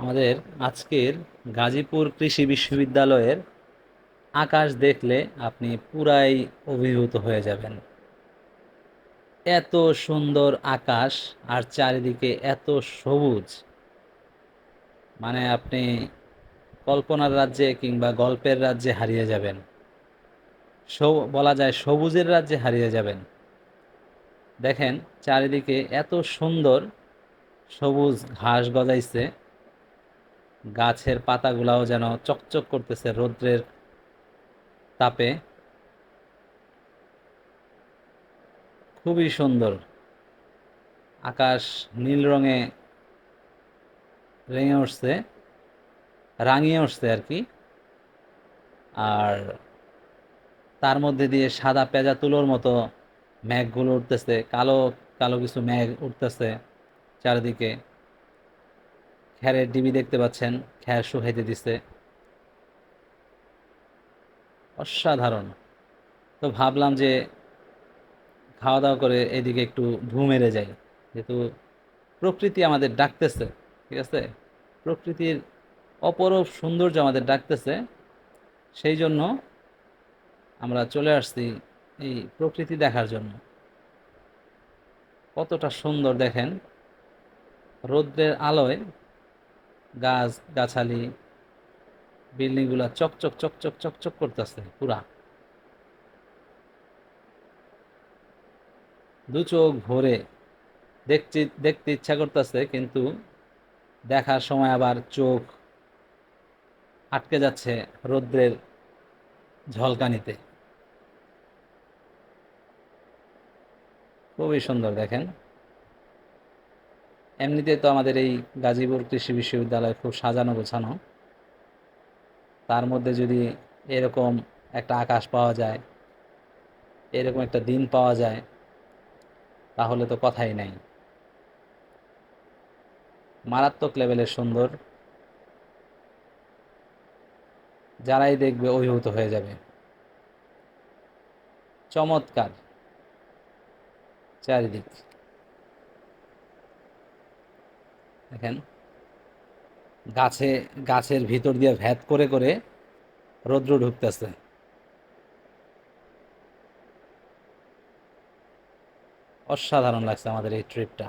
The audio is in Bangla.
আমাদের আজকের গাজীপুর কৃষি বিশ্ববিদ্যালয়ের আকাশ দেখলে আপনি পুরাই অভিভূত হয়ে যাবেন। এত সুন্দর আকাশ আর চারিদিকে এত সবুজ, মানে আপনি কল্পনার রাজ্যে কিংবা গল্পের রাজ্যে হারিয়ে যাবেন। বলা যায় সবুজের রাজ্যে হারিয়ে যাবেন। দেখেন চারিদিকে এত সুন্দর সবুজ ঘাস গজাইছে, গাছের পাতাগুলাও যেন চকচক করতেছে রৌদ্রের তাপে। খুবই সুন্দর আকাশ, নীল রঙে রেঙে উঠছে, রাঙিয়ে উঠছে আর কি। আর তার মধ্যে দিয়ে সাদা পেঁজা তুলোর মতো মেঘগুলো উঠতেছে, কালো কালো কিছু মেঘ উঠতেছে চারিদিকে। খ্যারের ডিবি দেখতে পাচ্ছেন, খ্যার শুকাইতে দিচ্ছে। অসাধারণ। তো ভাবলাম যে খাওয়া দাওয়া করে এদিকে একটু ঢু মেরে যাই, যেহেতু প্রকৃতি আমাদের ডাকতেছে। ঠিক আছে, প্রকৃতির অপরূপ সৌন্দর্য আমাদের ডাকতেছে, সেই জন্য আমরা চলে আসছি এই প্রকৃতি দেখার জন্য। কতটা সুন্দর দেখেন, রৌদ্রের আলোয় গাছ গাছালি বিল্ডিং গুলা চকচক চকচক চকচক করতেছে পুরা। দু চোখ ভরে দেখতে ইচ্ছা করতেছে, কিন্তু দেখার সময় আবার চোখ আটকে যাচ্ছে রৌদ্রের ঝলকানিতে। খুবই সুন্দর দেখেন। এমনিতে তো আমাদের এই গাজীপুর কৃষি বিশ্ববিদ্যালয় খুব সাজানো গোছানো, তার মধ্যে যদি এরকম একটা আকাশ পাওয়া যায়, এরকম একটা দিন পাওয়া যায়, তাহলে তো কথাই নাই। মারাত্মক লেভেলের সুন্দর, যারাই দেখবে অভিভূত হয়ে যাবে। চমৎকার চারিদিক দেখেন, গাছে গাছের ভিতর দিয়ে ভেদ করে করে রৌদ্র ঢুকতেছে। অসাধারণ লাগছে আমাদের এই ট্রিপটা।